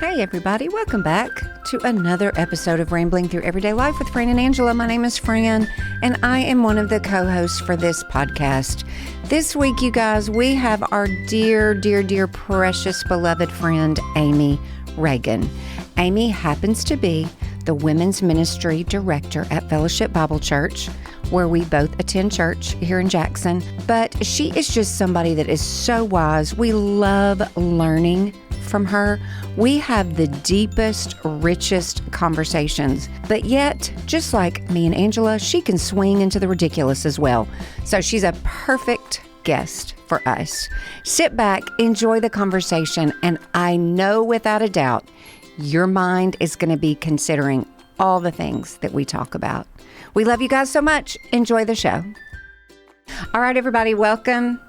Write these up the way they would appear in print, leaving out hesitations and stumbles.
Hey everybody, welcome back to another episode of Rambling Through Everyday Life with Fran and Angela. My name is Fran, and I am one of the co-hosts for this podcast. This week, you guys, we have our dear, precious, beloved friend, Amy Ragon. Amy happens to be the Women's Ministry Director at Fellowship Bible Church, where we both attend church here in Jackson. But she is just somebody that is so wise. We love learning from her. We have the deepest, richest conversations. But yet, just like me and Angela, she can swing into the ridiculous as well. So she's a perfect guest for us. Sit back, enjoy the conversation, and I know without a doubt, your mind is going to be considering all the things that we talk about. We love you guys so much. Enjoy the show. All right, everybody, welcome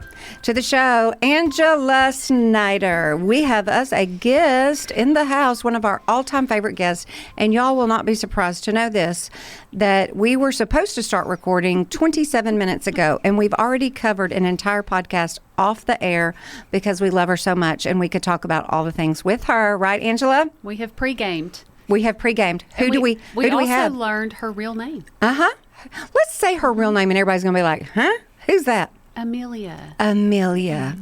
to the show, Angela Snyder. We have us a guest in the house, one of our all-time favorite guests, and y'all will not be surprised to know this, that we were supposed to start recording 27 minutes ago, and we've already covered an entire podcast off the air because we love her so much, and we could talk about all the things with her. Right, Angela? We have pre-gamed. We have pre-gamed. Who do we have? We also learned her real name. Uh-huh. Let's say her real name, and everybody's going to be like, huh? Who's that? Amelia. Amelia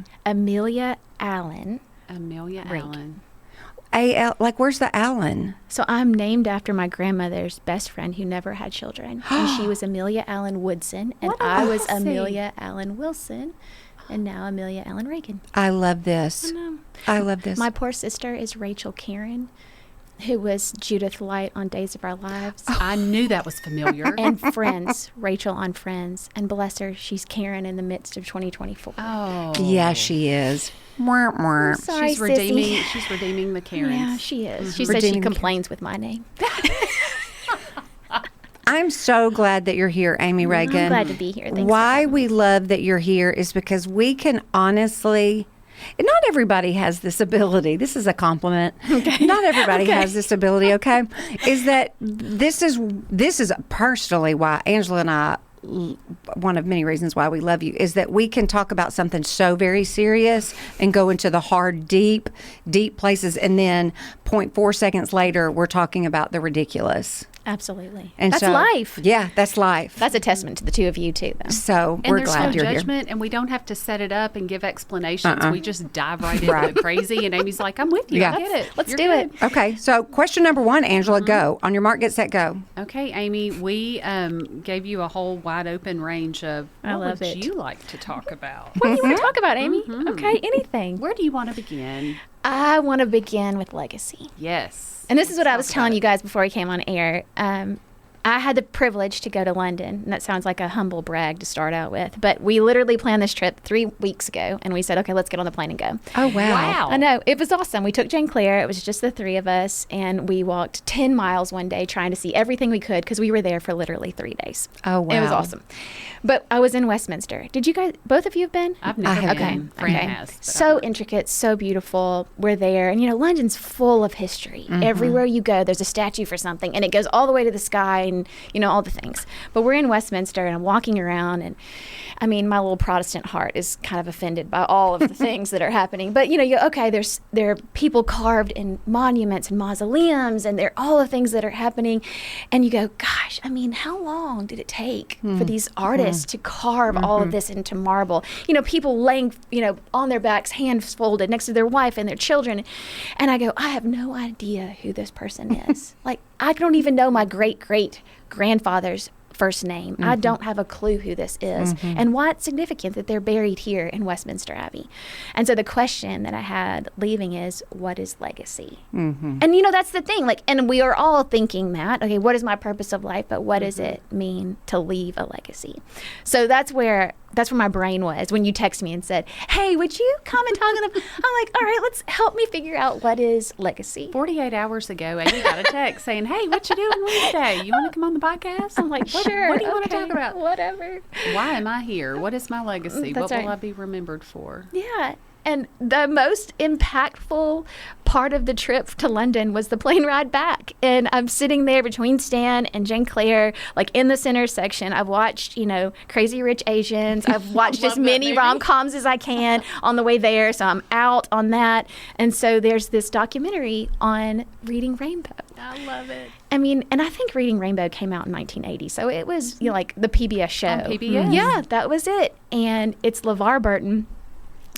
Allen. Amelia Rink. Allen. A-L, like, where's the Allen? So I'm named after my grandmother's best friend who never had children. And she was Amelia Allen Woodson. And I was Amelia Allen Wilson. And now Amelia Allen Ragon. I love this. I love this. My poor sister is Rachel Karen, who was Judith Light on Days of Our Lives. I knew that was familiar. And Friends, Rachel on Friends. And bless her, she's Karen in the midst of 2024. Oh. Yeah, she is. Mwah, mwah. Sorry, She's redeeming the Karens. Yeah, she is. Mm-hmm. She says she complains with my name. I'm so glad that you're here, Amy Ragon. I'm glad to be here. Thanks Why we love that you're here is because we can honestly... Not everybody has this ability. This is a compliment. Okay. Not everybody has this ability, okay? Is that this is personally why Angela and I, one of many reasons why we love you, is that we can talk about something so very serious and go into the hard, deep places, and then 0.4 seconds later, we're talking about the ridiculous. Absolutely. And that's life. Yeah, that's life. That's a testament to the two of you, too, though. So we're glad you're here. And there's no judgment, and we don't have to set it up and give explanations. We just dive right into crazy, and Amy's like, I'm with you. Yeah. I get it. Let's do it. Okay, so question number one, Angela, go. On your mark, get set, go. Okay, Amy, we gave you a whole wide open range of what would you like to talk about? What do you want to talk about, Amy? Okay, anything. Where do you want to begin? I want to begin with legacy. Yes. And this is what I was telling you guys before we came on air. I had the privilege to go to London, and that sounds like a humble brag to start out with, but we literally planned this trip 3 weeks ago, and we said, okay, let's get on the plane and go. Oh, wow. I know. It was awesome. We took Jane Claire. It was just the three of us, and we walked 10 miles one day trying to see everything we could because we were there for literally 3 days. Oh, wow. It was awesome. But I was in Westminster. Did you guys, both of you have been? I've never been. Fran has. So intricate, so beautiful. We're there. And, London's full of history. Everywhere you go, there's a statue for something. And it goes all the way to the sky and, all the things. But we're in Westminster, and I'm walking around. And, my little Protestant heart is kind of offended by all of the things that are happening. But, there are people carved in monuments and mausoleums. And there are all the things that are happening. And you go, gosh, how long did it take for these artists to carve all of this into marble? People laying, on their backs, hands folded next to their wife and their children. And I go, I have no idea who this person is. Like, I don't even know my great-great-grandfather's first name. I don't have a clue who this is and why it's significant that they're buried here in Westminster Abbey. And so the question that I had leaving is, what is legacy? And that's the thing, and we are all thinking that, okay, what is my purpose of life, but what does it mean to leave a legacy? So that's where my brain was when you text me and said, hey, would you come and talk? I'm like, all right, let's help me figure out what is legacy. 48 hours ago, Amy got a text saying, hey, what you doing Wednesday? You want to come on the podcast? I'm like, sure. What do you want to talk about? Whatever. Why am I here? What is my legacy? That's what will right. I be remembered for? Yeah. And the most impactful part of the trip to London was the plane ride back. And I'm sitting there between Stan and Jane Claire, like in the center section. I've watched, Crazy Rich Asians. I've watched as many rom-coms as I can on the way there. So I'm out on that. And so there's this documentary on Reading Rainbow. I love it. I mean, and I think Reading Rainbow came out in 1980. So it was like the PBS show. On PBS? Yeah, that was it. And it's LeVar Burton.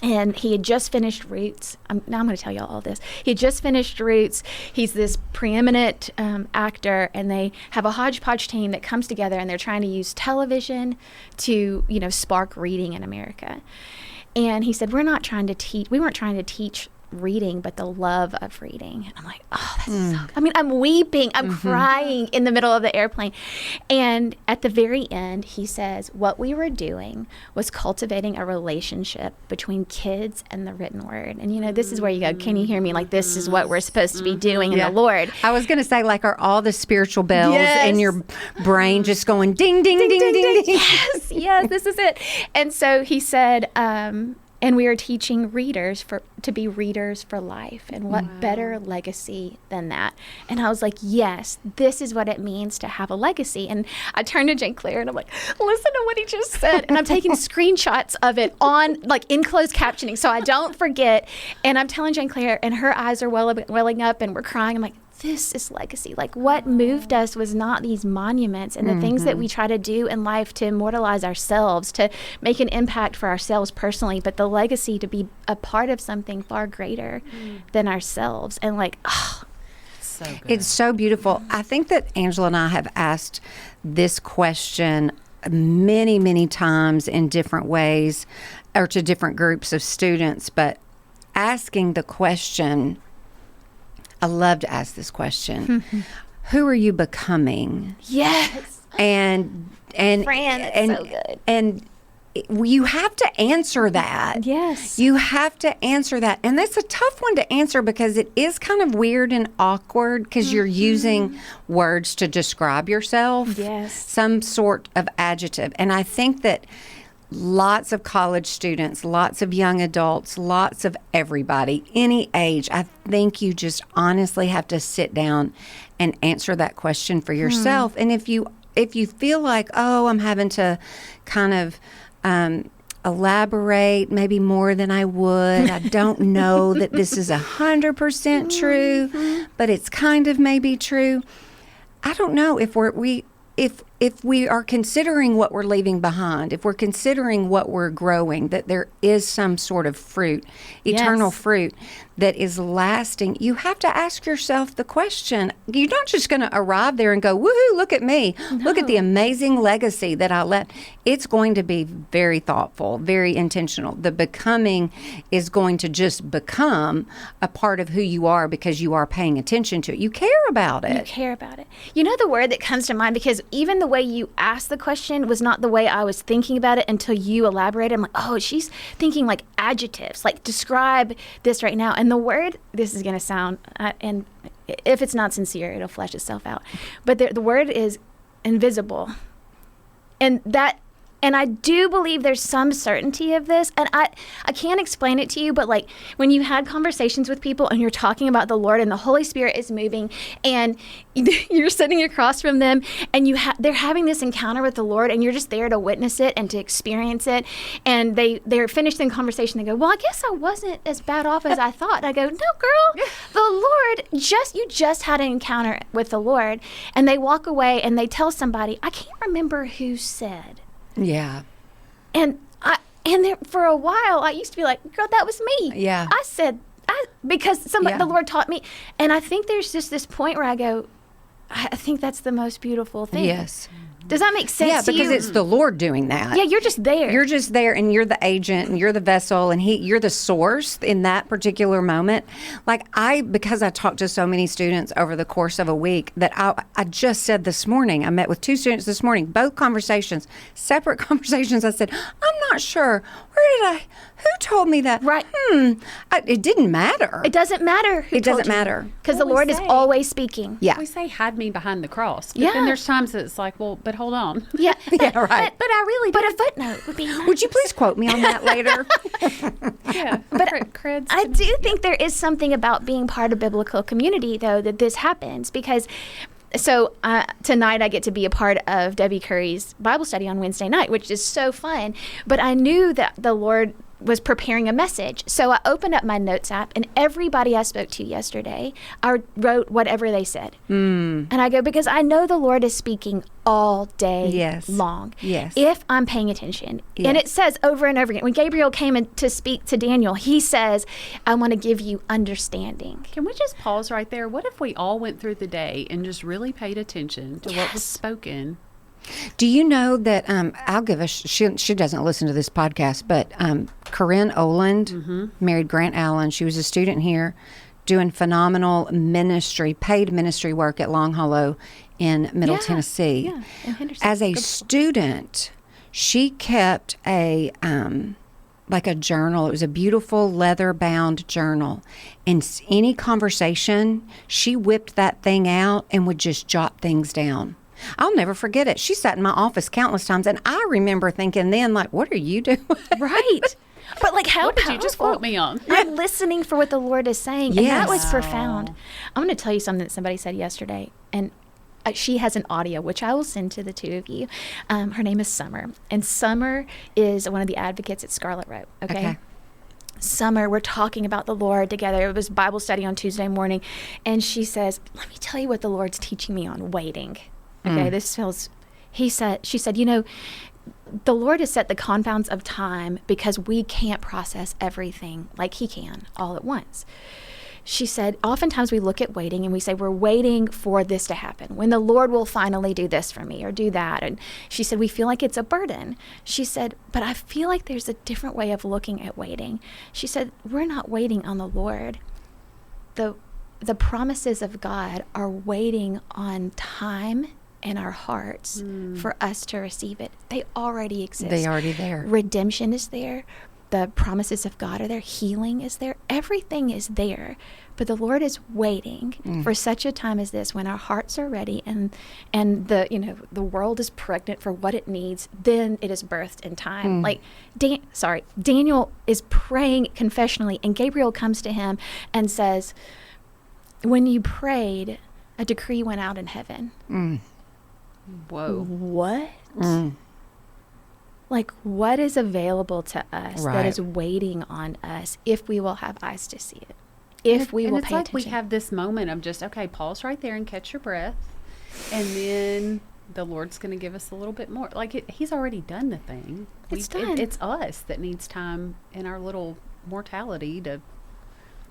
And he had just finished Roots. Now I'm going to tell you all this. He had just finished Roots. He's this preeminent actor, and they have a hodgepodge team that comes together, and they're trying to use television to, spark reading in America. And he said, we weren't trying to teach reading, but the love of reading. And I'm like, oh, that's so good. I mean, I'm weeping. I'm crying in the middle of the airplane. And at the very end, he says, what we were doing was cultivating a relationship between kids and the written word. And, this is where you go, can you hear me? Like, this is what we're supposed to be doing in the Lord. I was going to say, like, are all the spiritual bells in your brain just going ding, ding, ding, ding, ding, ding? Yes, this is it. And so he said, and we are teaching readers to be readers for life. And what better legacy than that? And I was like, yes, this is what it means to have a legacy. And I turned to Jane Claire and I'm like, listen to what he just said. And I'm taking screenshots of it on, like, in closed captioning so I don't forget. And I'm telling Jane Claire, and her eyes are welling up and we're crying. I'm like, this is legacy. Like, what moved us was not these monuments and the things that we try to do in life to immortalize ourselves, to make an impact for ourselves personally, but the legacy to be a part of something far greater than ourselves. And like, so good. It's so beautiful. I think that Angela and I have asked this question many, many times in different ways or to different groups of students, but asking the question, I love to ask this question. Who are you becoming? yes. And Fran, it's so good. And you have to answer that. Yes. You have to answer that. And that's a tough one to answer because it is kind of weird and awkward because you're using words to describe yourself. Yes. Some sort of adjective. And I think that lots of college students, lots of young adults, lots of everybody, any age, I think you just honestly have to sit down and answer that question for yourself. And if you feel like, oh, I'm having to kind of elaborate maybe more than I would, I don't know that this is 100% true, but it's kind of maybe true. I don't know if if we are considering what we're leaving behind, if we're considering what we're growing, that there is some sort of fruit, eternal fruit that is lasting, you have to ask yourself the question. You're not just going to arrive there and go, woohoo, look at me. No. Look at the amazing legacy that I left. It's going to be very thoughtful, very intentional. The becoming is going to just become a part of who you are because you are paying attention to it. You care about it. You care about it. You know the word that comes to mind, because even the way you asked the question was not the way I was thinking about it until you elaborated. I'm like, oh, she's thinking like adjectives, like describe this right now. And the word, this is going to sound, and if it's not sincere, it'll flesh itself out. But the word is invisible. And I do believe there's some certainty of this. And I can't explain it to you, but like when you had conversations with people and you're talking about the Lord and the Holy Spirit is moving and you're sitting across from them and they're having this encounter with the Lord and you're just there to witness it and to experience it. And they're finished in conversation. They go, well, I guess I wasn't as bad off as I thought. And I go, no, girl, the Lord, you just had an encounter with the Lord. And they walk away and they tell somebody, I can't remember who said. Yeah. And there, for a while, I used to be like, girl, that was me. Yeah. I said, because the Lord taught me. And I think there's just this point where I go, I think that's the most beautiful thing. Yes. Does that make sense to you? Yeah, because it's the Lord doing that. Yeah, you're just there. You're just there, and you're the agent, and you're the vessel, and you're the source in that particular moment. Like because I talked to so many students over the course of a week, that I just said this morning, I met with 2 students this morning, both conversations, separate conversations. I said, I'm not sure. Who told me that? Right. It didn't matter. It doesn't matter who It told doesn't you. matter. Because the Lord is always speaking. Yeah. We say, hide me behind the cross. But Yeah. then there's times that it's like, well, but but hold on. Yeah, Yeah, right. But I really But a footnote would be nice. Would you please quote me on that later? Yeah. But creds I to do me. think there is something about being part of biblical community, though, that this happens because. So tonight I get to be a part of Debbie Curry's Bible study on Wednesday night, which is so fun. But I knew that the Lord was preparing a message. So I opened up my notes app, and everybody I spoke to yesterday, I wrote whatever they said. And I go, because I know the Lord is speaking all day long. Yes. If I'm paying attention. Yes. And it says over and over again, when Gabriel came in to speak to Daniel, he says, I want to give you understanding. Can we just pause right there? What if we all went through the day and just really paid attention to what was spoken? Do you know that I'll give a she doesn't listen to this podcast, but Corinne Oland married Grant Allen. She was a student here doing phenomenal ministry, paid ministry work at Long Hollow in Middle Tennessee. Yeah, in Henderson. As a student, she kept a like a journal. It was a beautiful leather-bound journal. And any conversation, she whipped that thing out and would just jot things down. I'll never forget it. She sat in my office countless times, and I remember thinking then, like, what are you doing? Right. But like how What did powerful. you just quote me on? I'm listening for what the Lord is saying. And that was Yes. profound. I'm going to tell you something that somebody said yesterday. And she has an audio, which I will send to the two of you. Her name is Summer. And Summer is one of the advocates at Scarlet Road. Okay. Summer, we're talking about the Lord together. It was Bible study on Tuesday morning. And she says, let me tell you what the Lord's teaching me on waiting. Okay, this feels, she said, you know, the Lord has set the confounds of time because we can't process everything like he can all at once. She said, oftentimes we look at waiting and we say, we're waiting for this to happen, when the Lord will finally do this for me or do that. And she said, we feel like it's a burden. She said, but I feel like there's a different way of looking at waiting. She said, we're not waiting on the Lord. The promises of God are waiting on time in our hearts for us to receive it. They already exist. They already there. Redemption is there. The promises of God are there. Healing is there. Everything is there. But the Lord is waiting for such a time as this, when our hearts are ready and the world is pregnant for what it needs. Then it is birthed in time. Like Daniel is praying confessionally, and Gabriel comes to him and says, when you prayed, a decree went out in heaven. Whoa. What? Like, what is available to us that is waiting on us if we will have eyes to see it? If we will pay attention. We have this moment of just, okay, pause right there and catch your breath. And then the Lord's going to give us a little bit more. Like, he's already done the thing. It's done. It's us that needs time in our little mortality to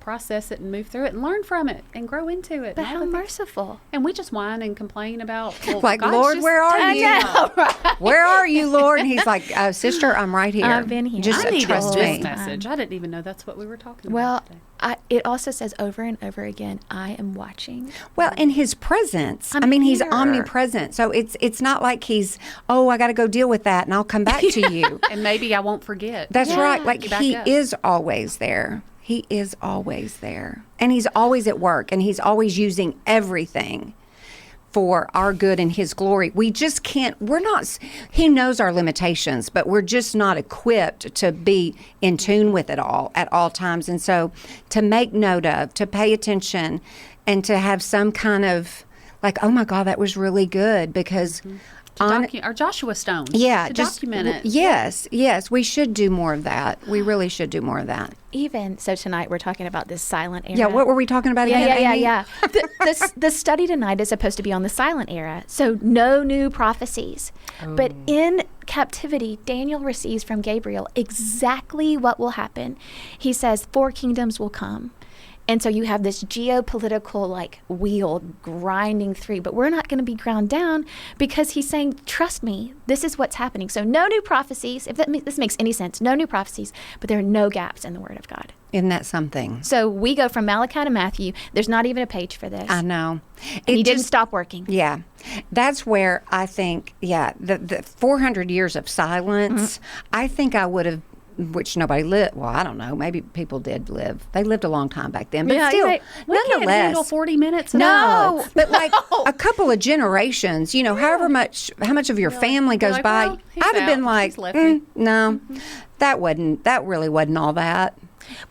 process it and move through it and learn from it and grow into it. But how merciful. And we just whine and complain about, well, Like, God's Lord, just where are you? Right. Where are you, Lord? And he's like, sister, I'm right here. I've been here. Just I needed trust this me. message. I didn't even know that's what we were talking Well, about today. it also says over and over again, I am watching. Well, in his presence. I'm He's here. omnipresent. So it's not like he's, I got to go deal with that and I'll come back to you. And maybe I won't forget. That's Yeah. right. Like, Back he up. is always there. He is always there. And he's always at work, and he's always using everything for our good and his glory. We just can't, he knows our limitations, but we're just not equipped to be in tune with it all at all times. And so to make note of, to pay attention, and to have some kind of like, oh my God, that was really good, because Our Joshua Stones. yeah, to just document it. Yes, we should do more of that. We really should do more of that. Even so, tonight we're talking about this silent era. Yeah, what were we talking about again, Amy? Yeah. The study tonight is supposed to be on the silent era, so no new prophecies. But in captivity, Daniel receives from Gabriel exactly what will happen. He says 4 kingdoms will come. And so you have this geopolitical wheel grinding through, but we're not going to be ground down, because he's saying, trust me, this is what's happening. So no new prophecies, if this makes any sense, no new prophecies, but there are no gaps in the Word of God. Isn't that something? So we go from Malachi to Matthew. There's not even a page for this. I know. And he didn't stop working. Yeah. That's where I think, the 400 years of silence, I think I would have which nobody lived. Well, I don't know. Maybe people did live. They lived a long time back then. But Yeah, still, We can't handle nonetheless. 40 minutes. No, but like a couple of generations, how much of your family goes like, by, well, he's I'd have been out. like, He's left me. no, that really wasn't all that.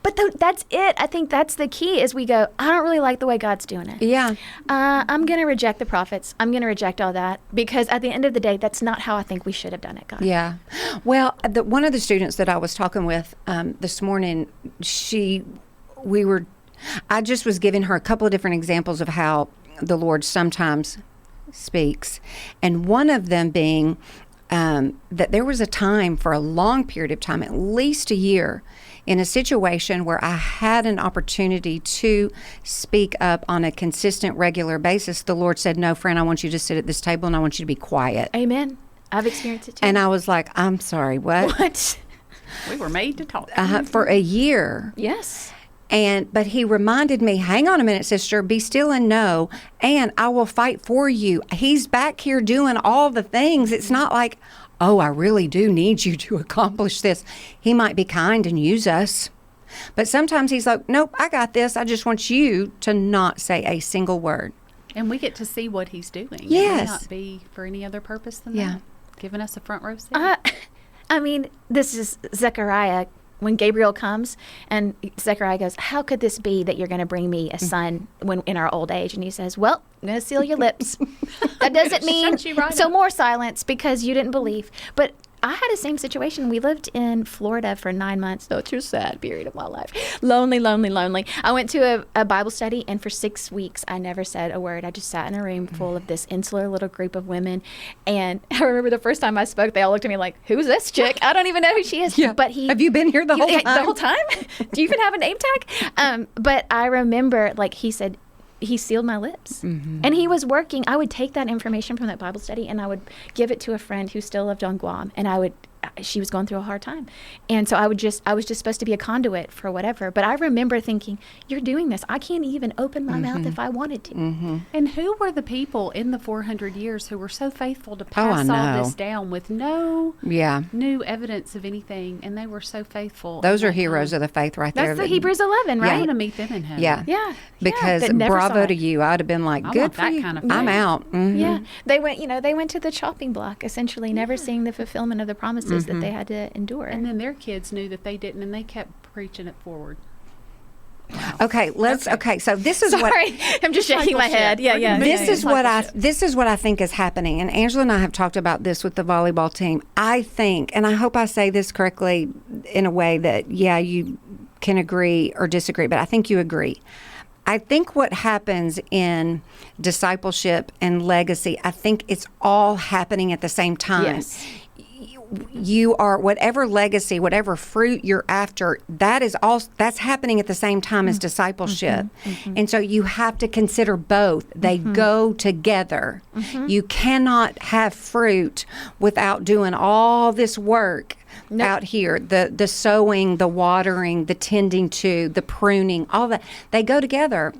But that's it. I think that's the key is we go, I don't really like the way God's doing it. Yeah. I'm going to reject the prophets. I'm going to reject all that because at the end of the day, that's not how I think we should have done it, God. Yeah. Well, one of the students that I was talking with this morning, I just was giving her a couple of different examples of how the Lord sometimes speaks. And one of them being that there was a time for a long period of time, at least a year, in a situation where I had an opportunity to speak up on a consistent, regular basis. The Lord said, no, friend, I want you to sit at this table and I want you to be quiet. Amen. I've experienced it too. And I was like, I'm sorry, what? What? We were made to talk. For a year. Yes. But he reminded me, hang on a minute, sister, be still and know, and I will fight for you. He's back here doing all the things. It's not like, oh, I really do need you to accomplish this. He might be kind and use us. But sometimes he's like, nope, I got this. I just want you to not say a single word. And we get to see what he's doing. Yes. It may not be for any other purpose than Yeah. that. Giving us a front row seat. I mean, this is Zechariah. When Gabriel comes and Zechariah goes, how could this be that you're going to bring me a son when in our old age? And he says, well, I'm going to seal your lips. That doesn't mean Shut you right so up. more silence because you didn't believe. But I had the same situation. We lived in Florida for 9 months. Such a sad period of my life. Lonely, lonely, lonely. I went to a Bible study, and for 6 weeks, I never said a word. I just sat in a room full of this insular little group of women. And I remember the first time I spoke, they all looked at me like, who's this chick? I don't even know who she is. Yeah. But he... Have you been here the whole time? The whole time? Do you even have a name tag? But I remember, like, he said, he sealed my lips. Mm-hmm. And he was working. I would take that information from that Bible study and I would give it to a friend who still lived on Guam. And she was going through a hard time. And so I was just supposed to be a conduit for whatever. But I remember thinking, you're doing this. I can't even open my mouth if I wanted to. Mm-hmm. And who were the people in the 400 years who were so faithful to I pass all know. this down with no Yeah. new evidence of anything? And they were so faithful. Those are heroes of the faith right there. That's the Hebrews 11, I right? want to meet them in heaven. Yeah. Yeah. Because that never saw bravo it. to you. I'd have been like, I good want for that you. kind of I'm faith. out. Mhm. Yeah, they went to the chopping block, essentially, never seeing the fulfillment of the promises that they had to endure. And then their kids knew that they didn't, and they kept preaching it forward. Okay, so this is what Sorry, I'm just shaking my head. Yeah, yeah. this is what I think is happening, and Angela and I have talked about this with the volleyball team. I think, and I hope I say this correctly in a way that you can agree or disagree, but I think you agree. I think what happens in discipleship and legacy, I think it's all happening at the same time. Yes. You are, whatever legacy, whatever fruit you're after, that's happening at the same time as discipleship. And so you have to consider both. They go together. You cannot have fruit without doing all this work out here, the sowing, the watering, the tending to, the pruning, all that. They go together.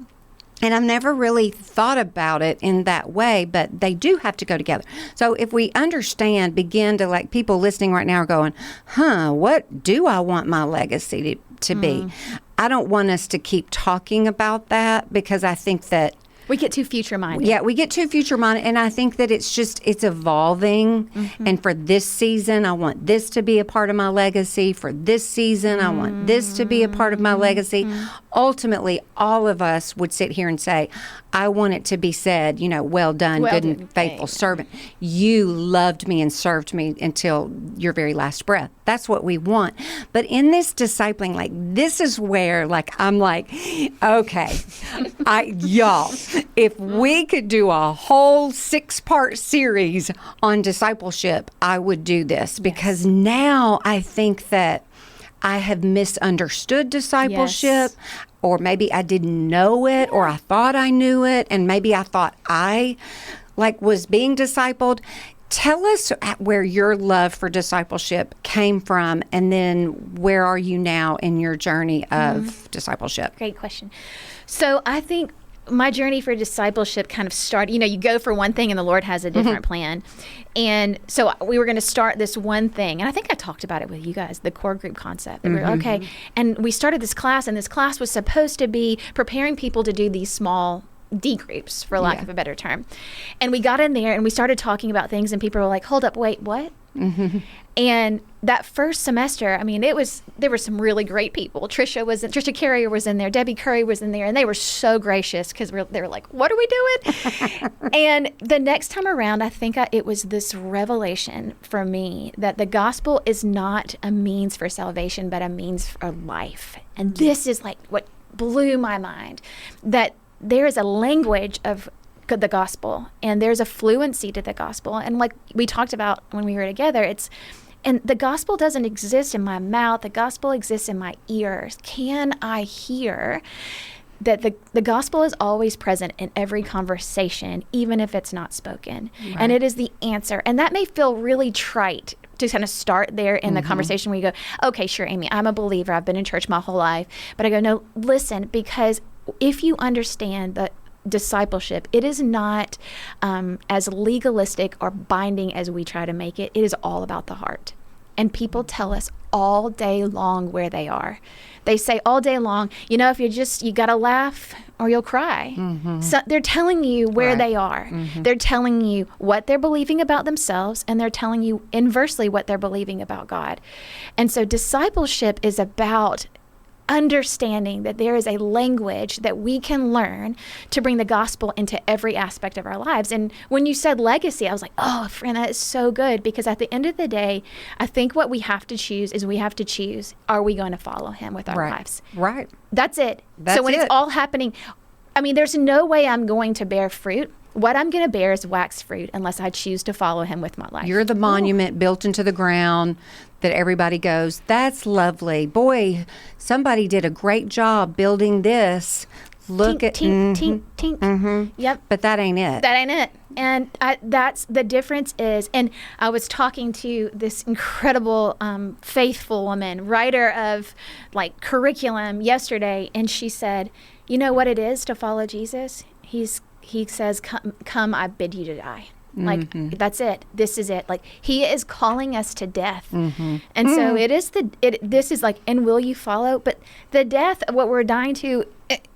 And I've never really thought about it in that way, but they do have to go together. So if we begin to, like, people listening right now are going, what do I want my legacy to be? I don't want us to keep talking about that because I think that We get too future-minded. Yeah, we get too future-minded, and I think that it's evolving. And for this season, I want this to be a part of my legacy. For this season, I want this to be a part of my legacy. Ultimately, all of us would sit here and say, I want it to be said, well done, Well good done, and faithful thanks. servant. You loved me and served me until your very last breath. That's what we want. But in this discipling, this is where, I'm like, okay, y'all, if we could do a whole 6-part series on discipleship, I would do this because now I think that I have misunderstood discipleship, Yes. or maybe I didn't know it, or I thought I knew it, and maybe I thought I was being discipled. Tell us where your love for discipleship came from, and then where are you now in your journey of discipleship? Great question. So I think my journey for discipleship kind of started, you go for one thing and the Lord has a different plan. And so we were going to start this one thing. And I think I talked about it with you guys, the core group concept. We were, okay. And we started this class, and this class was supposed to be preparing people to do these small D groups, for lack of a better term. And we got in there and we started talking about things, and people were like, hold up, wait, what? And that first semester, there were some really great people. Trisha Carrier was in there, Debbie Curry was in there, and they were so gracious because they were like, what are we doing? And the next time around, I think it was this revelation for me that the gospel is not a means for salvation, but a means for life. And this is like what blew my mind, that there is a language of the gospel, and there's a fluency to the gospel. And like we talked about when we were together, and the gospel doesn't exist in my mouth. The gospel exists in my ears. Can I hear that the gospel is always present in every conversation, even if it's not spoken? Right. And it is the answer. And that may feel really trite to kind of start there in the conversation where you go, okay, sure, Amy, I'm a believer. I've been in church my whole life. But I go, no, listen, because if you understand that discipleship, it is not as legalistic or binding as we try to make it. It is all about the heart. And people tell us all day long where they are. They say all day long, if you got to laugh or you'll cry. So they're telling you where they are. They're telling you what they're believing about themselves, and they're telling you inversely what they're believing about God. And so discipleship is about understanding that there is a language that we can learn to bring the gospel into every aspect of our lives. And when you said legacy, I was like, oh, friend, that is so good, because at the end of the day, I think what we have to choose is are we going to follow him with our lives? Right. That's it. So when it's all happening, there's no way I'm going to bear fruit. What I'm going to bear is wax fruit unless I choose to follow him with my life. You're the monument built into the ground that everybody goes, that's lovely. Boy, somebody did a great job building this. Look tink, at tink, tink, tink. Yep. But that ain't it. That ain't it. And that's the difference is, and I was talking to this incredible, faithful woman, writer of like curriculum yesterday, and she said, you know what it is to follow Jesus? He says, come, I bid you to die. Like, that's it. This is it. Like, he is calling us to death. And so this is like, and will you follow? But the death, what we're dying to,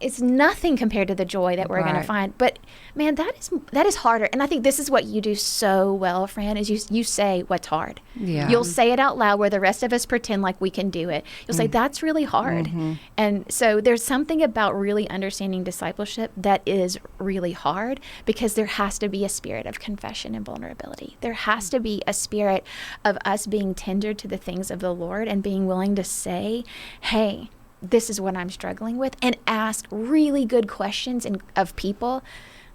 it's nothing compared to the joy that we're going to find. But man, that is harder. And I think this is what you do so well, Fran, is you say what's hard. Yeah. You'll say it out loud where the rest of us pretend like we can do it. You'll say, that's really hard. And so there's something about really understanding discipleship that is really hard, because there has to be a spirit of confession and vulnerability. There has to be a spirit of us being tender to the things of the Lord and being willing to say, hey, this is what I'm struggling with, and ask really good questions of people.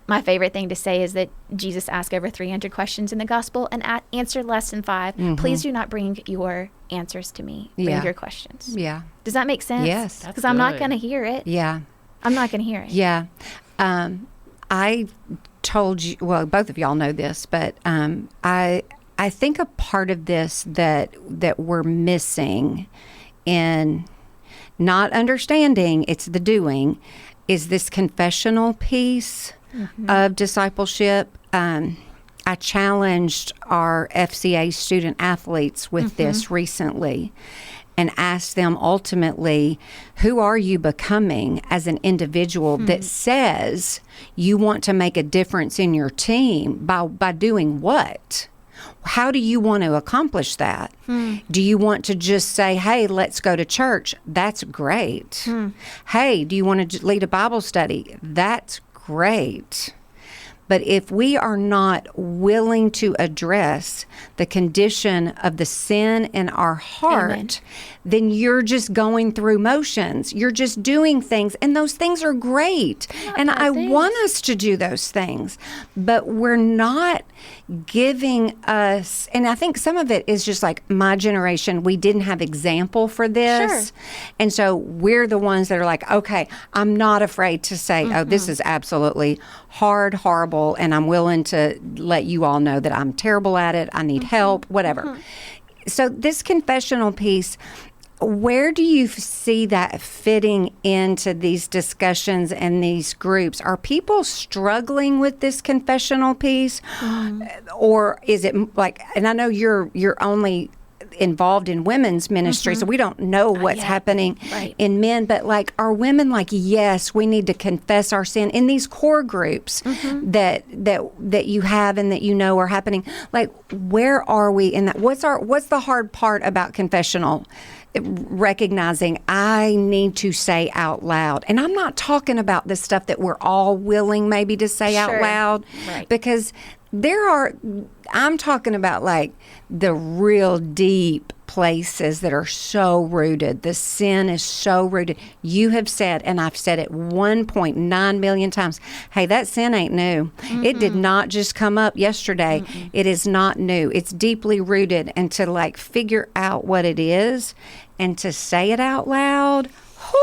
My favorite thing to say is that Jesus asked over 300 questions in the gospel and answered less than 5. Please do not bring your answers to me. Bring your questions. Yeah. Does that make sense? Yes. Because I'm not going to hear it. Yeah. I'm not going to hear it. Yeah. I told you, well, both of y'all know this, but I think a part of this that we're missing in not understanding, it's the doing, is this confessional piece of discipleship. I challenged our FCA student athletes with this recently and asked them ultimately, who are you becoming as an individual that says you want to make a difference in your team by doing what? How do you want to accomplish that? Do you want to just say, hey, let's go to church? That's great. Hey, do you want to lead a Bible study? That's great. But if we are not willing to address the condition of the sin in our heart, then you're just going through motions. You're just doing things, and those things are great. And I want us to do those things, but we're not giving us, and I think some of it is just like my generation, we didn't have example for this. Sure. And so we're the ones that are like, okay, I'm not afraid to say, oh, this is absolutely hard, horrible, and I'm willing to let you all know that I'm terrible at it. I need help, whatever. So this confessional piece, where do you see that fitting into these discussions and these groups? Are people struggling with this confessional piece? Or is it like, and I know you're only involved in women's ministry, so we don't know what's happening in men, but like, are women like, yes, we need to confess our sin in these core groups that you have and that you know are happening? Like, where are we in that? What's the hard part about confessional? Recognizing I need to say out loud. And I'm not talking about the stuff that we're all willing maybe to say out loud, because I'm talking about like the real deep places that are so rooted. The sin is so rooted. You have said, and I've said it 1.9 million times, hey, that sin ain't new. It did not just come up yesterday. It is not new. It's deeply rooted. And to like figure out what it is and to say it out loud.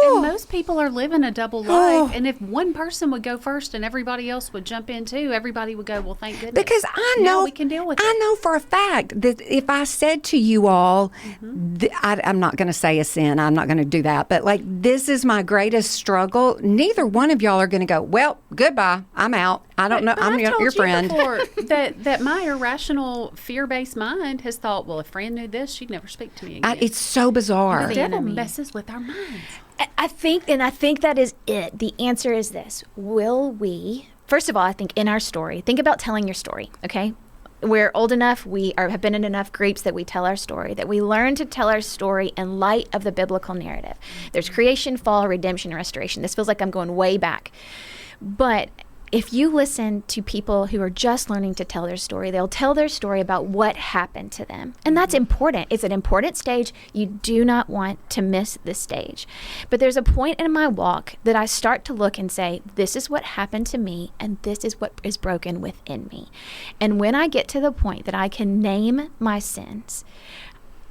And most people are living a double life. And if one person would go first and everybody else would jump in too, everybody would go, well, thank goodness. Because I know now we can deal with it. I know for a fact that if I said to you all, I'm not going to say a sin, I'm not going to do that, but like, this is my greatest struggle, neither one of y'all are going to go, well, goodbye, I'm out. I don't know. I'm your friend. Before, that my irrational, fear-based mind has thought, well, if Fran knew this, she'd never speak to me again. It's so bizarre. The devil messes with our minds. I think that is it. The answer is this. Will we, first of all, I think in our story, think about telling your story, okay? We're old enough, have been in enough groups that we tell our story, that we learn to tell our story in light of the biblical narrative. There's creation, fall, redemption, and restoration. This feels like I'm going way back. But if you listen to people who are just learning to tell their story, they'll tell their story about what happened to them. And that's important. It's an important stage. You do not want to miss this stage. But there's a point in my walk that I start to look and say, this is what happened to me, and this is what is broken within me. And when I get to the point that I can name my sins,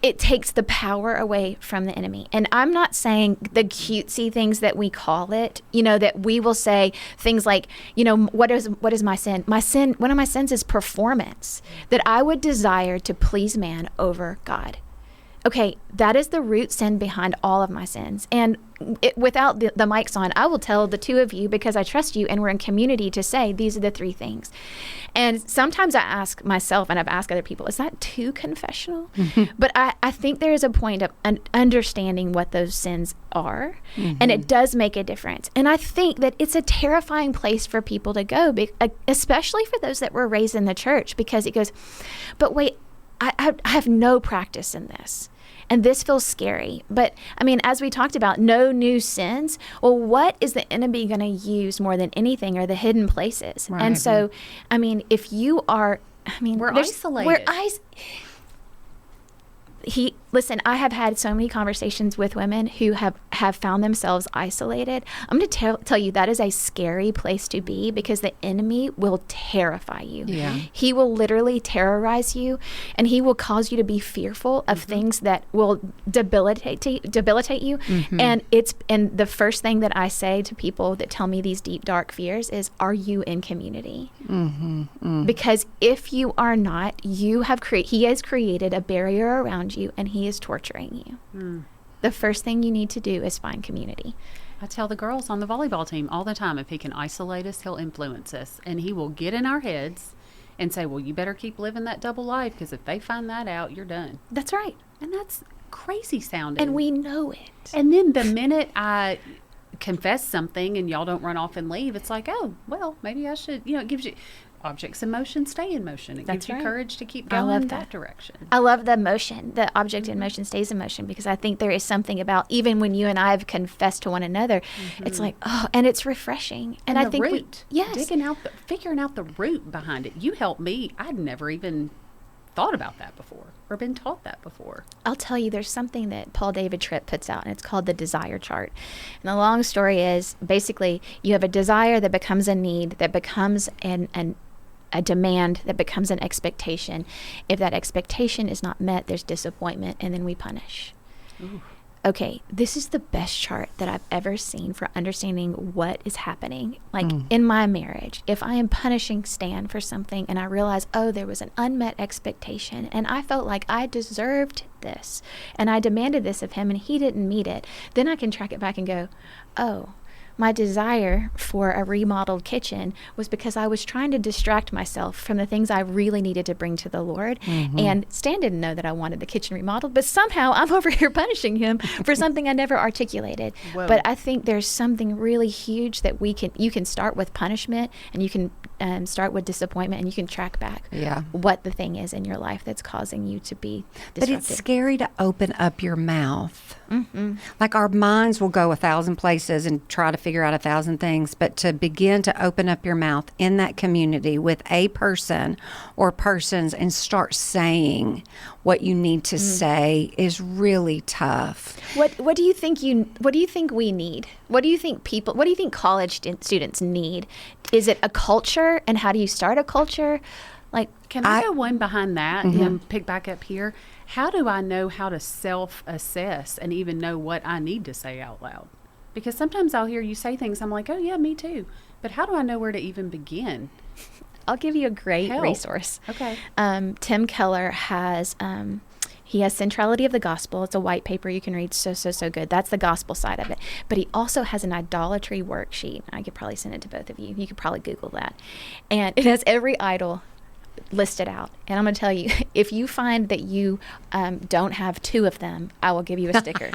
it takes the power away from the enemy. And I'm not saying the cutesy things that we call it, that we will say things like, what is my sin? My sin, one of my sins is performance, that I would desire to please man over God. Okay, that is the root sin behind all of my sins. And without the mics on, I will tell the two of you, because I trust you and we're in community, to say these are the three things. And sometimes I ask myself, and I've asked other people, is that too confessional? But I think there is a point of understanding what those sins are, and it does make a difference. And I think that it's a terrifying place for people to go, especially for those that were raised in the church, because it goes, but wait, I have no practice in this. And this feels scary. But I mean, as we talked about, no new sins. Well, what is the enemy going to use more than anything are the hidden places. Right. And so, I mean, if you are, we're isolated. Listen, I have had so many conversations with women who have found themselves isolated. I'm going to tell you that is a scary place to be, because the enemy will terrify you. Yeah. He will literally terrorize you, and he will cause you to be fearful of things that will debilitate you. And the first thing that I say to people that tell me these deep, dark fears is, are you in community? Because if you are not, he has created a barrier around you, and he is torturing you. The first thing you need to do is find community. I tell the girls on the volleyball team all the time, if he can isolate us, he'll influence us, and he will get in our heads and say, well, you better keep living that double life, because if they find that out, you're done. That's right. And that's crazy sounding. And we know it. And then the minute I confess something and y'all don't run off and leave, it's like, oh, well, maybe I should, it gives you objects in motion stay in motion. It gives you courage to keep going that direction. I love the motion. The object in motion stays in motion, because I think there is something about, even when you and I have confessed to one another, it's like, oh, and it's refreshing. And I think root, figuring out the root behind it. You helped me. I'd never even thought about that before or been taught that before. I'll tell you, there's something that Paul David Tripp puts out, and it's called the desire chart. And the long story is, basically, you have a desire that becomes a need, that becomes a demand, that becomes an expectation. If that expectation is not met, there's disappointment, and then we punish. Ooh. okay, this is the best chart that I've ever seen for understanding what is happening. Like in my marriage, if I am punishing Stan for something and I realize, oh, there was an unmet expectation and I felt like I deserved this and I demanded this of him and he didn't meet it, then I can track it back and go, oh, my desire for a remodeled kitchen was because I was trying to distract myself from the things I really needed to bring to the Lord. And Stan didn't know that I wanted the kitchen remodeled, but somehow I'm over here punishing him for something I never articulated. Whoa. But I think there's something really huge that you can start with punishment, and you can start with disappointment, and you can track back what the thing is in your life that's causing you to be disrupted. But it's scary to open up your mouth. Like our minds will go 1,000 places and try to figure out 1,000 things, but to begin to open up your mouth in that community with a person or persons and start saying what you need to say is really tough. What do you think we need? What do you think college students need? Is it a culture, and how do you start a culture? Like, can I go one behind that and pick back up here? How do I know how to self-assess and even know what I need to say out loud? Because sometimes I'll hear you say things, I'm like, oh yeah, me too. But how do I know where to even begin? I'll give you a great resource. Okay. Tim Keller has, he has Centrality of the Gospel. It's a white paper you can read. So good. That's the gospel side of it. But he also has an idolatry worksheet. I could probably send it to both of you. You could probably Google that. And it has every idol listed out. And I'm going to tell you, if you find that you don't have 2 of them, I will give you a sticker.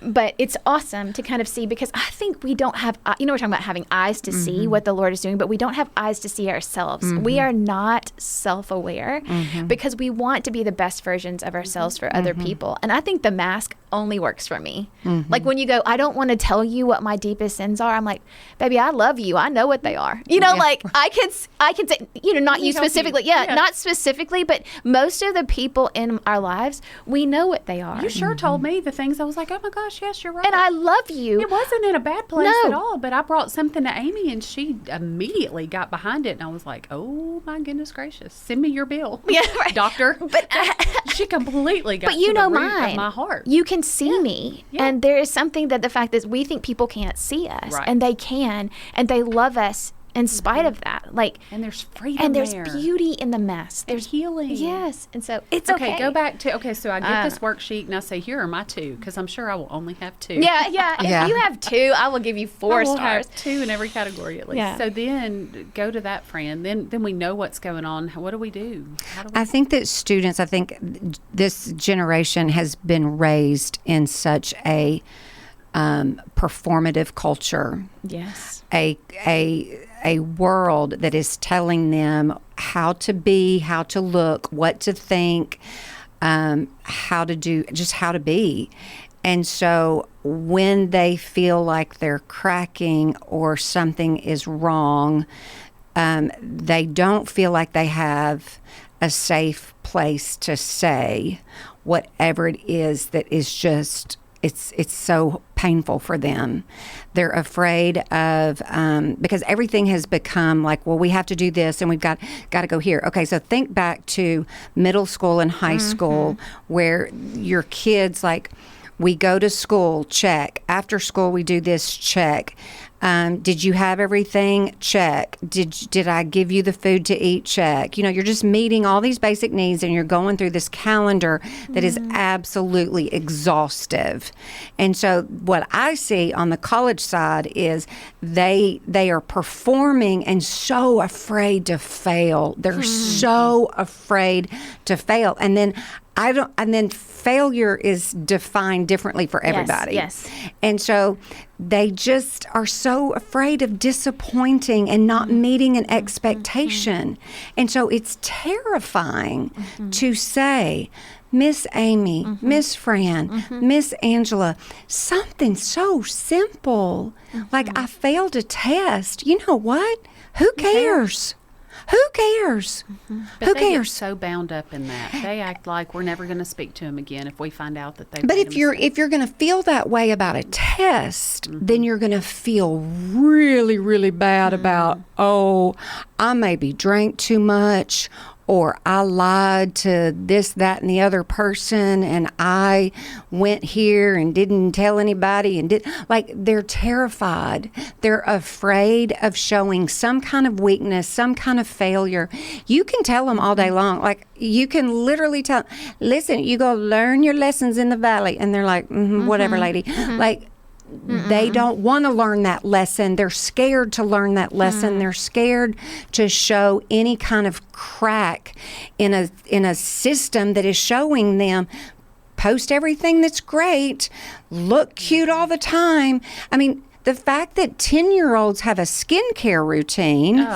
But it's awesome to kind of see, because I think we don't have, we're talking about having eyes to see what the Lord is doing, but we don't have eyes to see ourselves. We are not self-aware because we want to be the best versions of ourselves for other people. And I think the mask only works for me. Like when you go, I don't want to tell you what my deepest sins are. I'm like, baby, I love you. I know what they are. Like I can say, not you specifically. Not specifically, but most of the people in our lives, we know what they are. You sure told me the things I was like, oh my gosh, yes, you're right. And I love you. It wasn't in a bad place at all, but I brought something to Amy and she immediately got behind it. And I was like, oh my goodness gracious, send me your bill. Yeah, right. Doctor. But she completely got to the root of my heart. You can see me. Yeah. And there is something that the fact is we think people can't see us, and they can, and they love us in spite of that. And there's freedom and there's beauty in the mess. There's healing. Yes. And so it's okay. Go back to, so I get this worksheet and I say, here are my 2, because I'm sure I will only have 2. Yeah. If you have 2, I will give you 4 stars. I will have 2 in every category at least. Yeah. So then go to that friend. Then we know what's going on. What do we do? I think that students, this generation has been raised in such a performative culture. Yes. A world that is telling them how to be, how to look, what to think, how to do, just how to be. And so when they feel like they're cracking or something is wrong, they don't feel like they have a safe place to say whatever it is that is just, it's so painful for them. They're afraid of, because everything has become like, well, we have to do this and we've got to go here. Okay, so think back to middle school and high school where your kids, like, we go to school, check. After school, we do this, check. Did you have everything? Check. Did I give you the food to eat? Check. You're just meeting all these basic needs and you're going through this calendar that is absolutely exhaustive. And so what I see on the college side is they are performing and so afraid to fail. They're so afraid to fail. And then failure is defined differently for everybody. Yes. And so they just are so afraid of disappointing and not meeting an expectation. And so it's terrifying to say, Miss Amy, Miss Fran, Miss Angela, something so simple, like I failed a test. You know what? Who cares? Who cares? But Who they cares? Get so bound up in that. They act like we're never going to speak to them again if we find out that they. But if you're going to feel that way about a test, then you're going to feel really, really bad about, oh, I maybe drank too much, or I lied to this, that, and the other person, and I went here and didn't tell anybody, and they're terrified. They're afraid of showing some kind of weakness, some kind of failure. You can tell them all day long. Like, you can literally tell, listen, you go learn your lessons in the valley. And they're like, whatever, lady. Like, they don't want to learn that lesson. They're scared to learn that lesson. They're scared to show any kind of crack in a system that is showing them, post everything that's great, look cute all the time. I mean, the fact that 10-year-olds have a skincare routine,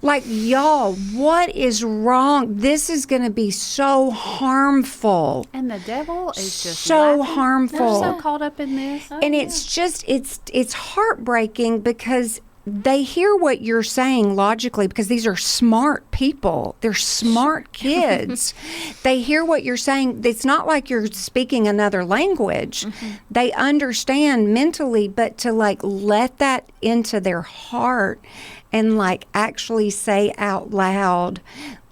like, y'all, what is wrong? This is going to be so harmful. And the devil is just so laughing. harmful. They're so caught up in this. And it's just, it's heartbreaking because they hear what you're saying logically, because these are smart people. They're smart kids. They hear what you're saying. It's not like you're speaking another language. They understand mentally, but to let that into their heart and actually say out loud,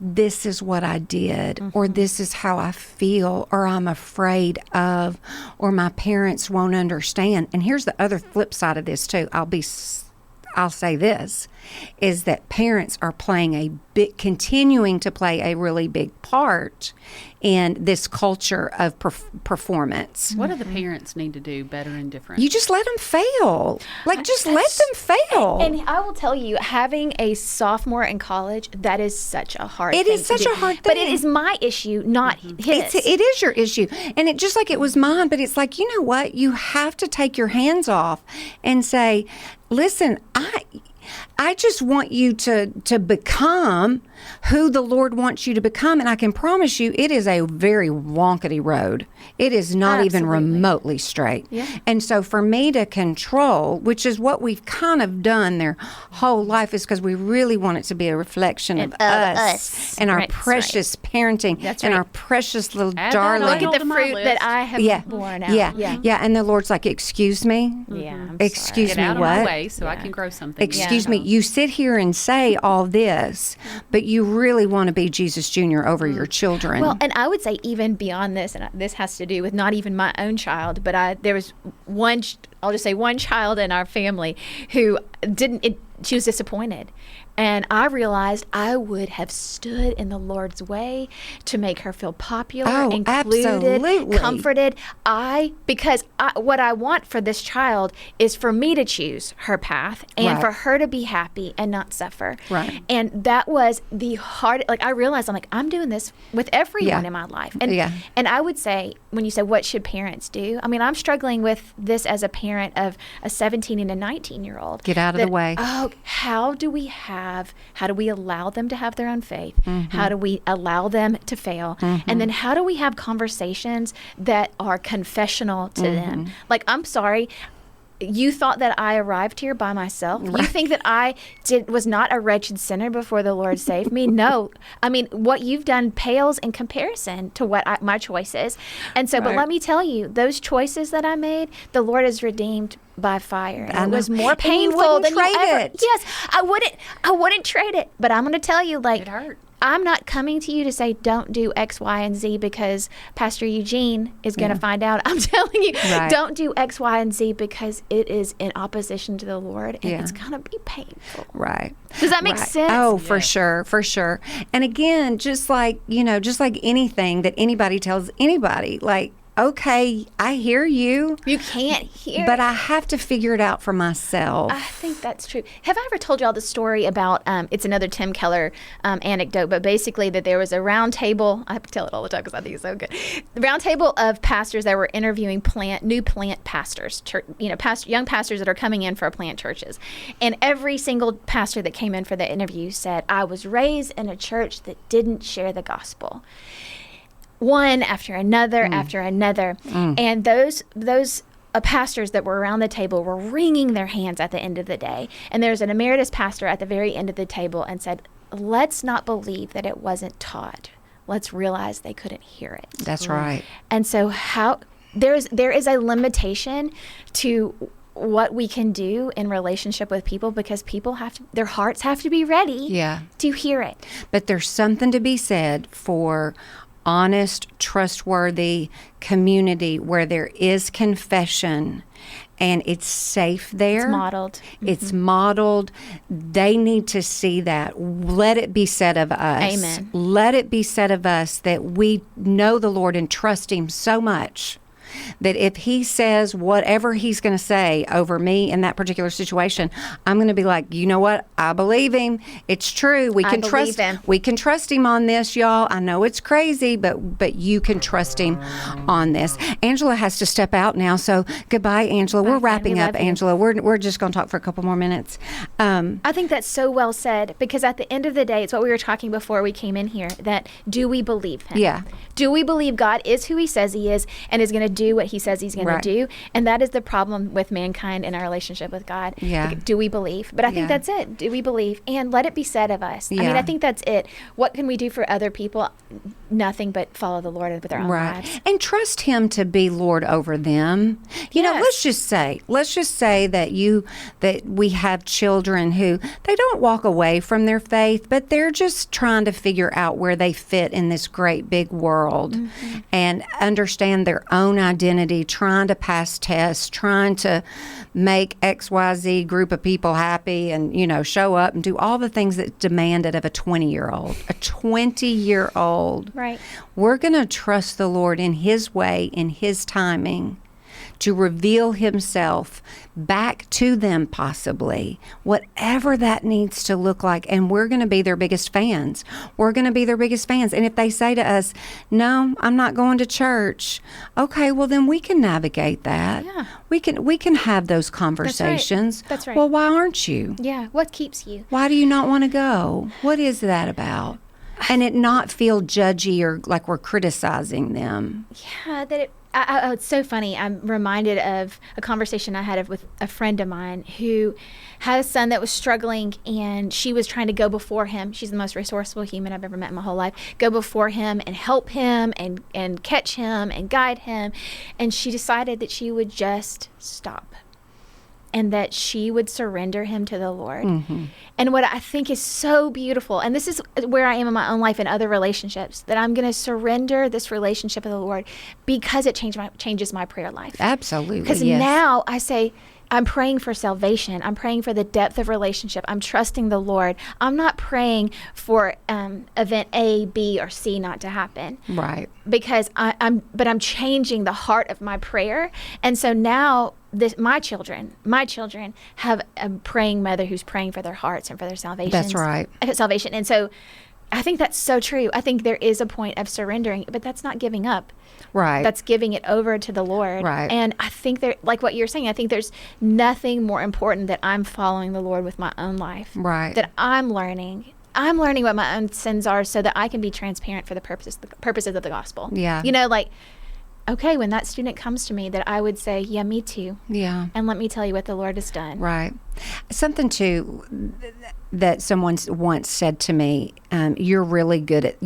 this is what I did, or this is how I feel, or I'm afraid of, or my parents won't understand. And here's the other flip side of this too. I'll say this, is that parents are continuing to play a really big part in this culture of performance. What do the parents need to do better and different? You just let them fail. Just let them fail. And I will tell you, having a sophomore in college, that is such a hard thing. It is such a hard thing. But it is my issue, not his. It is your issue. And it just like it was mine, but it's like, you know what? You have to take your hands off and say, listen, I just want you to become who the Lord wants you to become. And I can promise you, it is a very wonkety road. It is not even remotely straight. Yeah. And so for me to control, which is what we've kind of done their whole life, is because we really want it to be a reflection of us and our precious parenting and our precious little darling. Look at the fruit that I have borne out. Yeah. And the Lord's like, excuse me? Yeah. Excuse Get me, out what? of my way so I can grow something. Excuse me, you sit here and say all this, but you really want to be Jesus Jr. over your children. Well, and I would say even beyond this, and this has to do with not even my own child, but there was I'll just say one child in our family who she was disappointed. And I realized I would have stood in the Lord's way to make her feel popular, included, absolutely. comforted. Because what I want for this child is for me to choose her path and for her to be happy and not suffer. Right. And that was the hard. I realized I'm doing this with everyone in my life. And I would say, when you say what should parents do, I mean, I'm struggling with this as a parent of a 17 and a 19-year-old. Get out of the way. How do we allow them to have their own faith? How do we allow them to fail? And then how do we have conversations that are confessional to them? I'm sorry, you thought that I arrived here by myself? Right. You think that I was not a wretched sinner before the Lord saved me? No. I mean, what you've done pales in comparison to what my choice is. And so, but let me tell you, those choices that I made, the Lord has redeemed by fire. And it was more painful than you ever. Yes, I wouldn't trade it. But I'm going to tell you, it hurt. I'm not coming to you to say don't do X, Y, and Z because Pastor Eugene is going to find out. I'm telling you, don't do X, Y, and Z because it is in opposition to the Lord and it's going to be painful. Right. Does that make sense? Oh, for sure. And again, just like anything that anybody tells anybody, okay, I hear you. You can't hear. But I have to figure it out for myself. I think that's true. Have I ever told y'all the story about, it's another Tim Keller anecdote, but basically that there was a round table. I have to tell it all the time because I think it's so good. The round table of pastors that were interviewing new plant pastors, young pastors that are coming in for plant churches. And every single pastor that came in for the interview said, I was raised in a church that didn't share the gospel. One after another after another. And those pastors that were around the table were wringing their hands at the end of the day. And there's an emeritus pastor at the very end of the table and said, let's not believe that it wasn't taught. Let's realize they couldn't hear it. That's right. And so there is a limitation to what we can do in relationship with people, because people their hearts have to be ready to hear it. But there's something to be said for honest, trustworthy community where there is confession and it's safe there. It's modeled. It's modeled. They need to see that. Let it be said of us. Amen. Let it be said of us that we know the Lord and trust Him so much that if He says whatever He's going to say over me in that particular situation, I'm going to be like, you know what? I believe Him. It's true. We can trust Him. We can trust Him on this, y'all. I know it's crazy, but you can trust Him on this. Angela has to step out now, so goodbye, Angela. We're wrapping up, Angela. We're just going to talk for a couple more minutes. I think that's so well said, because at the end of the day, it's what we were talking before we came in here, that do we believe Him? Yeah. Do we believe God is who He says He is and is going to do what He says He's going to do? And that is the problem with mankind in our relationship with God. Yeah. Like, do we believe? But I think that's it. Do we believe? And let it be said of us. Yeah. I mean, I think that's it. What can we do for other people? Nothing but follow the Lord with our own lives. And trust Him to be Lord over them. You know, let's just say that we have children who they don't walk away from their faith, but they're just trying to figure out where they fit in this great big world and understand their own identity, trying to pass tests, trying to make XYZ group of people happy and, you know, show up and do all the things that's demanded of a 20-year-old. A 20-year-old. Right. We're going to trust the Lord in His way, in His timing, to reveal Himself back to them, possibly, whatever that needs to look like. And we're going to be their biggest fans. We're going to be their biggest fans. And if they say to us, no, I'm not going to church, okay, well, then we can navigate that. Yeah. We can have those conversations. That's right. Well, why aren't you? Yeah. What keeps you? Why do you not want to go? What is that about? And it not feel judgy or like we're criticizing them. Yeah, that it's so funny. I'm reminded of a conversation I had with a friend of mine who had a son that was struggling, and she was trying to go before him. She's the most resourceful human I've ever met in my whole life. Go before him and help him and catch him and guide him. And she decided that she would just stop and that she would surrender him to the Lord. Mm-hmm. And what I think is so beautiful, and this is where I am in my own life and other relationships, that I'm going to surrender this relationship with the Lord because it changes my prayer life. Absolutely, because now I say, I'm praying for salvation. I'm praying for the depth of relationship. I'm trusting the Lord. I'm not praying for event A, B, or C not to happen. Right. Because I'm changing the heart of my prayer. And so now my children have a praying mother who's praying for their hearts and for their salvation. That's right. Salvation. And so I think that's so true. I think there is a point of surrendering, but that's not giving up. Right. That's giving it over to the Lord. Right. And I think like what you're saying, I think there's nothing more important that I'm following the Lord with my own life. Right. That I'm learning what my own sins are so that I can be transparent for the purposes of the gospel. Yeah. You know, like, okay, when that student comes to me, that I would say, yeah, me too. Yeah. And let me tell you what the Lord has done. Right. Something too that someone once said to me, you're really good at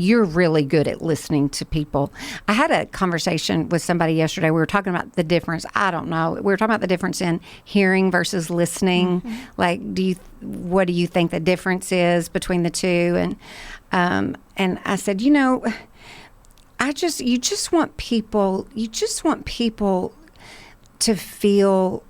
listening to people. I had a conversation with somebody yesterday. We were talking about the difference. I don't know. We were talking about the difference in hearing versus listening. Mm-hmm. Like, what do you think the difference is between the two? And I said, you know, you just want people to feel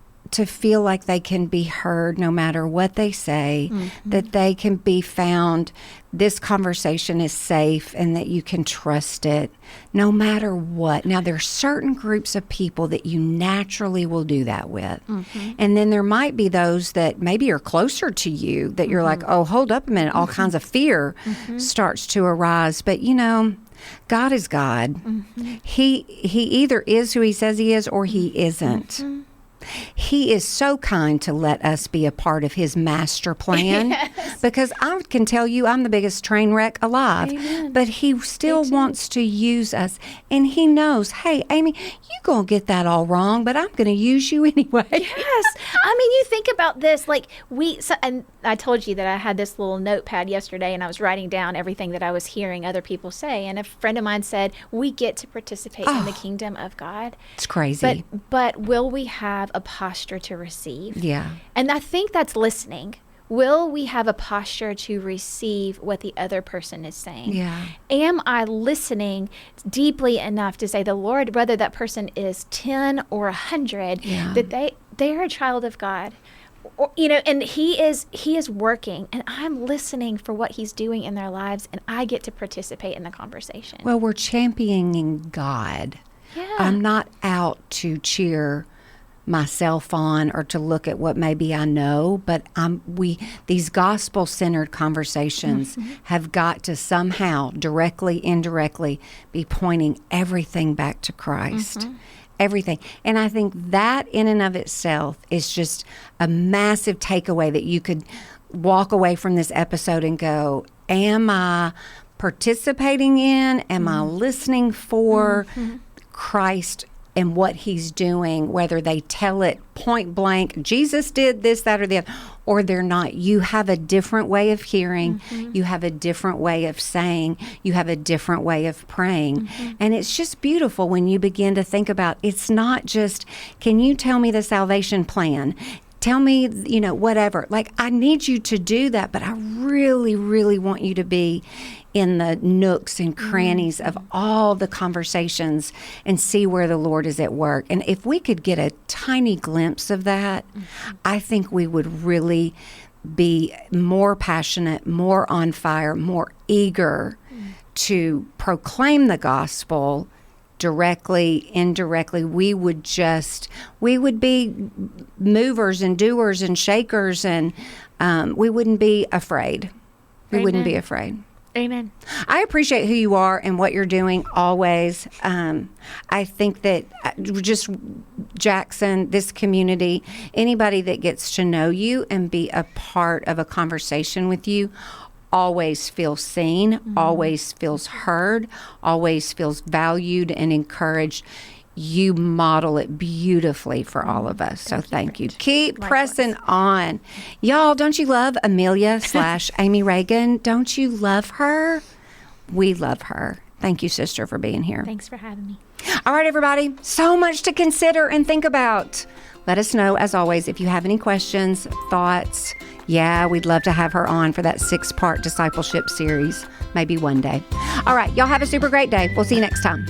like they can be heard no matter what they say, mm-hmm. that they can be found, this conversation is safe and that you can trust it no matter what. Now, there are certain groups of people that you naturally will do that with. Mm-hmm. And then there might be those that maybe are closer to you that you're mm-hmm. like, oh, hold up a minute, all mm-hmm. kinds of fear mm-hmm. starts to arise. But, you know, God is God. Mm-hmm. He either is who He says He is or He isn't. Mm-hmm. He is so kind to let us be a part of His master plan. Yes. Because I can tell you I'm the biggest train wreck alive. Amen. But He still wants to use us. And He knows, hey, Amy, you're going to get that all wrong, but I'm going to use you anyway. Yes. I mean, you think about this, like and I told you that I had this little notepad yesterday and I was writing down everything that I was hearing other people say. And a friend of mine said, we get to participate in the kingdom of God. It's crazy. But will we have a posture to receive. Yeah. And I think that's listening. Will we have a posture to receive what the other person is saying? Yeah. Am I listening deeply enough to say, the Lord, whether that person is 10 or 100, that they are a child of God? Or, and he is working, and I'm listening for what he's doing in their lives, and I get to participate in the conversation. Well, we're championing God. Yeah. I'm not out to cheer myself on or to look at what maybe I know, but these gospel-centered conversations have got to somehow, directly, indirectly, be pointing everything back to Christ. Everything. And I think that in and of itself is just a massive takeaway that you could walk away from this episode and go, am I participating in? Am I listening for Christ and what he's doing, whether they tell it point blank, Jesus did this, that, or the other, or they're not. You have a different way of hearing. You have a different way of saying. You have a different way of praying. And it's just beautiful when you begin to think about, it's not just, can you tell me the salvation plan? Tell me, whatever. Like, I need you to do that, but I really, really want you to be in the nooks and crannies of all the conversations and see where the Lord is at work. And if we could get a tiny glimpse of that, I think we would really be more passionate, more on fire, more eager to proclaim the gospel directly, indirectly. We would be movers and doers and shakers, and we wouldn't be afraid. We wouldn't be afraid. Amen. I appreciate who you are and what you're doing always. I think that just Jackson, this community, anybody that gets to know you and be a part of a conversation with you always feels seen, always feels heard, always feels valued and encouraged. You model it beautifully for all of us. So thank you. Keep pressing on. Y'all, don't you love Amelia/Amy Ragon? Don't you love her? We love her. Thank you, sister, for being here. Thanks for having me. All right, everybody. So much to consider and think about. Let us know, as always, if you have any questions, thoughts. Yeah, we'd love to have her on for that 6-part discipleship series, maybe one day. All right, y'all have a super great day. We'll see you next time.